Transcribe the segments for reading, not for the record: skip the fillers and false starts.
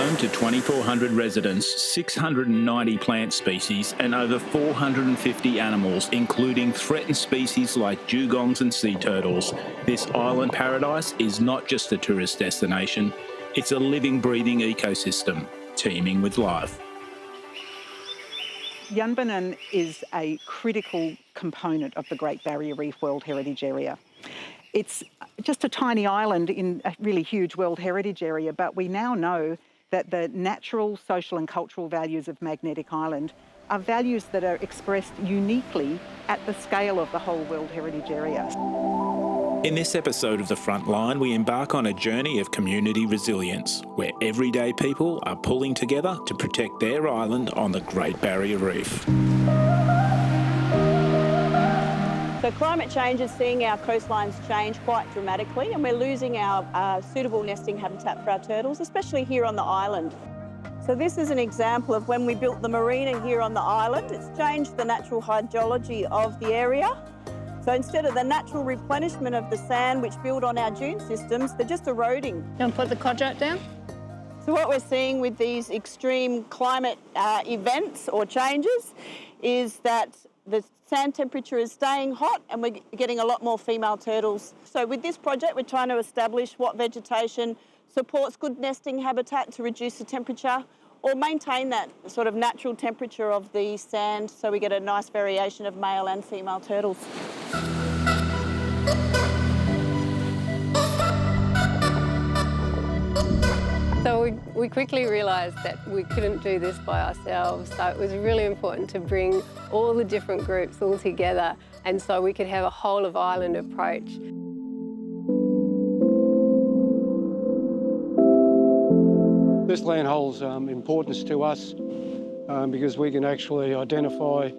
home to 2,400 residents, 690 plant species and over 450 animals, including threatened species like dugongs and sea turtles. This island paradise is not just a tourist destination, it's a living, breathing ecosystem, teeming with life. Yunbinnin is a critical component of the Great Barrier Reef World Heritage Area. It's just a tiny island in a really huge World Heritage Area, but we now know that the natural, social and cultural values of Magnetic Island are values that are expressed uniquely at the scale of the whole World Heritage Area. In this episode of The Frontline, we embark on a journey of community resilience, where everyday people are pulling together to protect their island on the Great Barrier Reef. So climate change is seeing our coastlines change quite dramatically, and we're losing our suitable nesting habitat for our turtles, especially here on the island. So this is an example of when we built the marina here on the island. It's changed the natural hydrology of the area. So instead of the natural replenishment of the sand which build on our dune systems, they're just eroding. Don't put the quadrat down. So what we're seeing with these extreme climate events or changes is that the sand temperature is staying hot and we're getting a lot more female turtles. So with this project, we're trying to establish what vegetation supports good nesting habitat to reduce the temperature or maintain that sort of natural temperature of the sand so we get a nice variation of male and female turtles. So we quickly realised that we couldn't do this by ourselves, so it was really important to bring all the different groups all together and so we could have a whole of island approach. This land holds importance to us because we can actually identify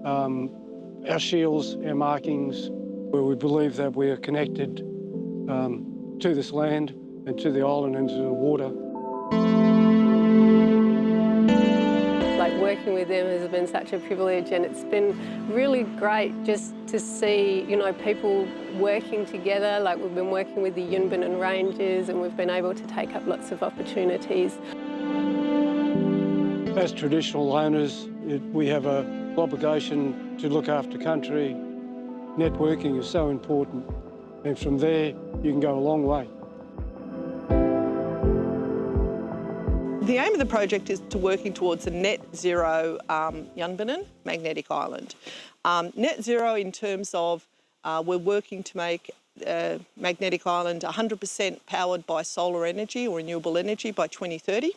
our shields, our markings, where we believe that we are connected to this land and to the island and to the water. Like working with them has been such a privilege, and it's been really great just to see, you know, people working together. Like we've been working with the Yunbinnin Rangers and we've been able to take up lots of opportunities. As traditional owners, we have an obligation to look after country. Networking is so important, and from there you can go a long way. The aim of the project is to working towards a net zero Yunbinnin Magnetic Island. Net zero in terms of we're working to make Magnetic Island 100% powered by solar energy or renewable energy by 2030.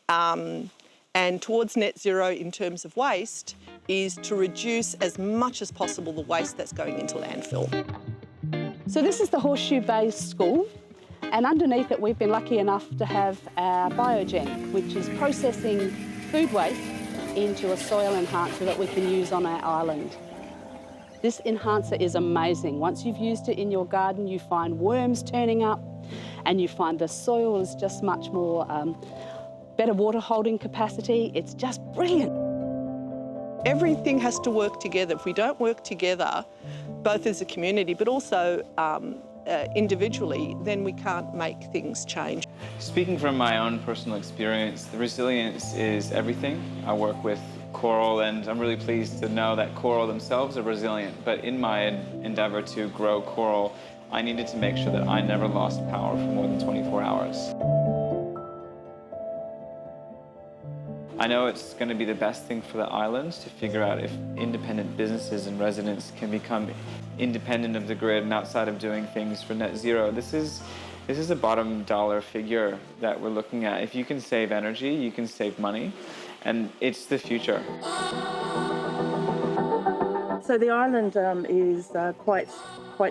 And towards net zero in terms of waste is to reduce as much as possible the waste that's going into landfill. So this is the Horseshoe Bay School, and underneath it we've been lucky enough to have our Biogen, which is processing food waste into a soil enhancer that we can use on our island. This enhancer is amazing. Once you've used it in your garden, you find worms turning up and you find the soil is just much more better water holding capacity. It's just brilliant. Everything has to work together. If we don't work together, both as a community but also individually, then we can't make things change. Speaking from my own personal experience, the resilience is everything. I work with coral and I'm really pleased to know that coral themselves are resilient, but in my endeavour to grow coral, I needed to make sure that I never lost power for more than 24 hours. I know it's going to be the best thing for the islands to figure out if independent businesses and residents can become independent of the grid and outside of doing things for net zero. This is a bottom dollar figure that we're looking at. If you can save energy, you can save money, and it's the future. So the island is quite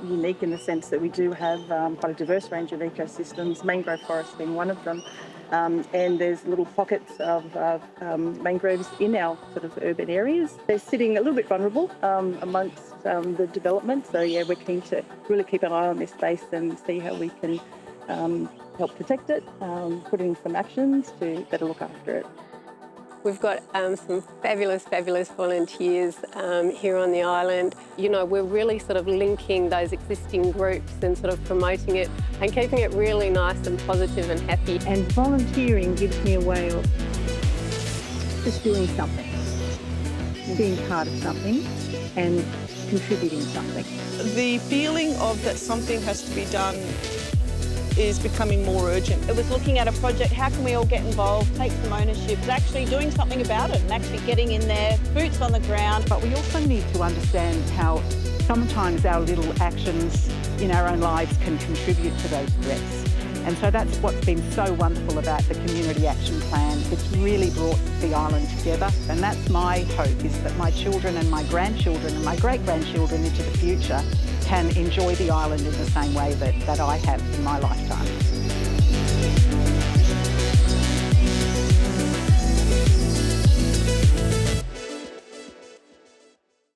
unique in the sense that we do have quite a diverse range of ecosystems, mangrove forest being one of them. And there's little pockets of mangroves in our sort of urban areas. They're sitting a little bit vulnerable amongst the development. So yeah, we're keen to really keep an eye on this space and see how we can help protect it, put in some actions to better look after it. We've got some fabulous volunteers here on the island. You know, we're really sort of linking those existing groups and sort of promoting it and keeping it really nice and positive and happy. And volunteering gives me a way of just doing something, being part of something and contributing something. The feeling of that something has to be done is becoming more urgent. It was looking at a project, how can we all get involved, take some ownership, and actually doing something about it and actually getting in there, boots on the ground. But we also need to understand how sometimes our little actions in our own lives can contribute to those threats. And so that's what's been so wonderful about the Community Action Plan. It's really brought the island together, and that's my hope, is that my children and my grandchildren and my great-grandchildren into the future can enjoy the island in the same way that I have in my lifetime.